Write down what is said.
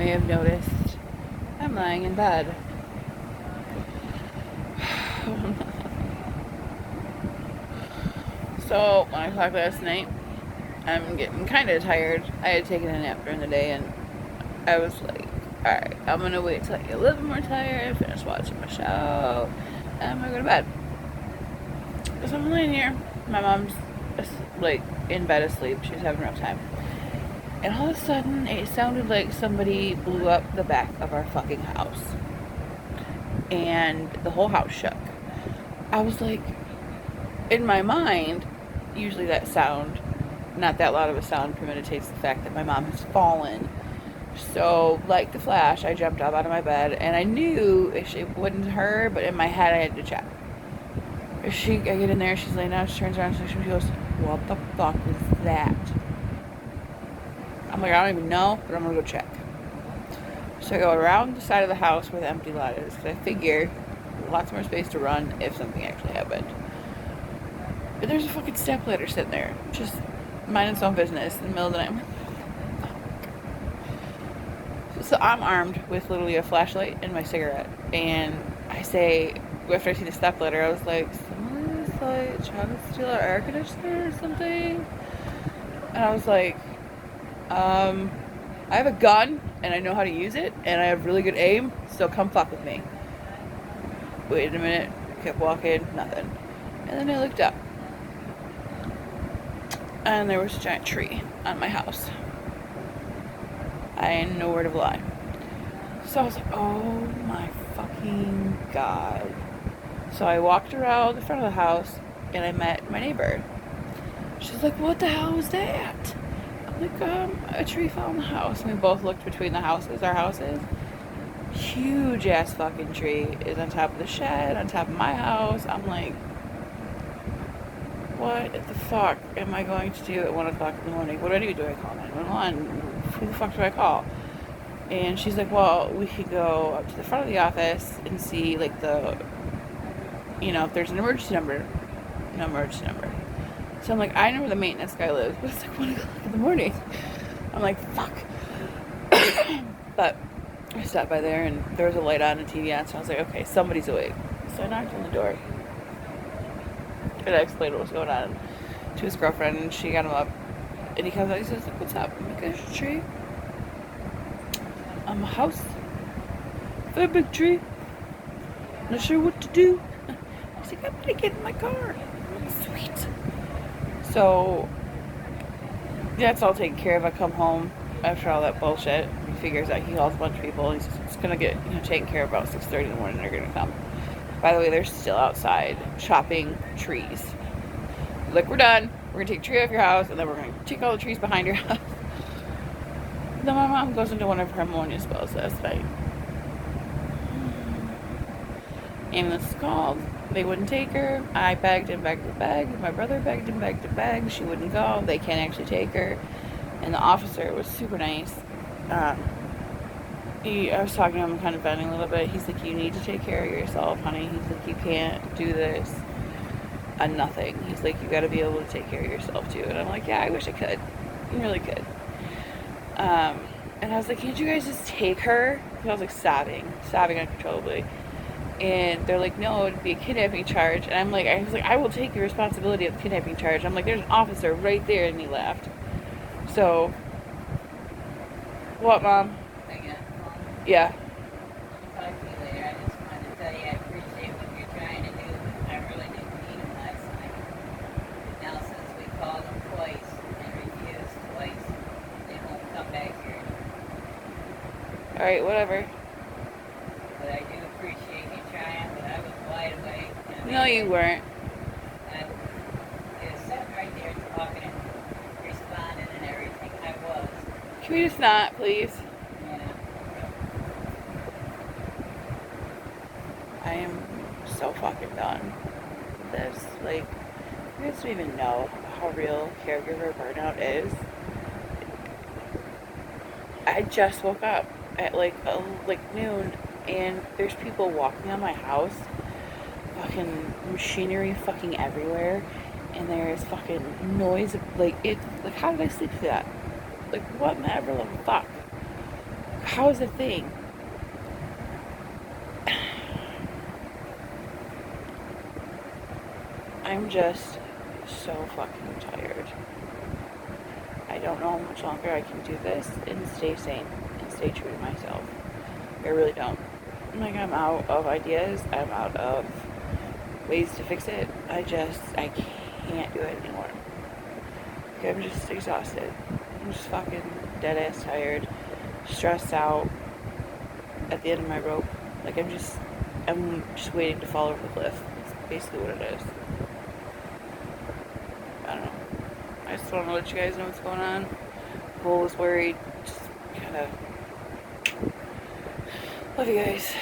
may have noticed, I'm lying in bed. So, 1 o'clock last night, I'm getting kind of tired. I had taken a nap during the day, and I was like, alright, I'm going to wait till I get a little bit more tired, finish watching my show, and I'm going to go to bed. So I'm laying here. My mom's, like, in bed asleep. She was having a rough time. And all of a sudden, it sounded like somebody blew up the back of our fucking house. And the whole house shook. I was like, in my mind, usually that sound, not that loud of a sound, premeditates the fact that my mom has fallen. So, like the flash, I jumped up out of my bed, and I knew it wasn't her, but in my head I had to check. I get in there, she's laying down, she turns around, she goes, what the fuck was that? I'm like, I don't even know, but I'm gonna go check. So I go around the side of the house where the empty lot is, because I figure lots more space to run if something actually happened. But there's a fucking stepladder sitting there, just minding its own business in the middle of the night. I'm like, fuck. So I'm armed with literally a flashlight and my cigarette, and I say, after I see the stepladder, I was like, someone's like trying to steal our air conditioner or something. And I was like, I have a gun and I know how to use it and I have really good aim, so come fuck with me. Waited a minute, kept walking, nothing. And then I looked up and there was a giant tree on my house. I ain't no word of a lie. So I was like, oh my fucking god. So I walked around the front of the house and I met my neighbor. She's like, what the hell was that? I'm like, a tree fell in the house. And we both looked between the houses, our houses. Huge ass fucking tree is on top of the shed, on top of my house. I'm like, what the fuck am I going to do at 1 o'clock in the morning? What do I do? Do I call 911? Who the fuck do I call? And she's like, well, we could go up to the front of the office and see, like, if there's an emergency number. No emergency number. So I'm like, I know where the maintenance guy lives, but it's like 1 o'clock in the morning. I'm like, fuck. But I stopped by there and there was a light on and TV on, so I was like, okay, somebody's awake. So I knocked on the door. And I explained what was going on to his girlfriend, and she got him up. And he comes out and he says, what's up? I'm like, there's a tree. A house. Very big tree. Not sure what to do. He's like, I'm gonna get in my car. I'm like, sweet. So that's all taken care of. I come home after all that bullshit. He figures out, he calls a bunch of people. He's gonna get taken care of about 6:30 in the morning. They're gonna come. By the way, they're still outside chopping trees. Like, we're done. We're gonna take a tree off your house, and then we're gonna take all the trees behind your house. Then my mom goes into one of her ammonia spells last night. Ambulance called. They wouldn't take her. I begged and begged and begged. My brother begged and begged and begged. She wouldn't go. They can't actually take her. And the officer was super nice. I was talking to him, kind of venting a little bit. He's like, you need to take care of yourself, honey. He's like, you can't do this on nothing. He's like, you got to be able to take care of yourself too. And I'm like, yeah, I wish I could. I really could. And I was like, can't you guys just take her? And I was like sobbing uncontrollably. And they're like, no, it'd be a kidnapping charge. And I was like, I will take the responsibility of the kidnapping charge. I'm like, there's an officer right there. And he laughed. So, what, Mom? Yeah. I'll talk to you later. I just wanted to tell you I appreciate what you're trying to do. I really didn't need him last night. Now, since we called them twice and refused twice, they won't come back here. Alright, whatever. But I do appreciate you trying, but I was wide awake. No, you weren't. I was sitting right there talking and responding and everything. I was. Can we just not, please? I am so fucking done with this. Like, you guys don't even know how real caregiver burnout is. I just woke up at like noon, and there's people walking on my house, fucking machinery fucking everywhere, and there's fucking noise. Like, how did I sleep through that? Like, what in the ever living fuck? how's the thing? I'm just so fucking tired. I don't know how much longer I can do this and stay sane and stay true to myself. I really don't. Like, I'm out of ideas. I'm out of ways to fix it. I can't do it anymore. Like, I'm just exhausted. I'm just fucking dead ass tired, stressed out, at the end of my rope. Like, I'm just waiting to fall over the cliff. It's basically what it is. I don't know. I just want to let you guys know what's going on. Cole was worried. Just kind of love you guys.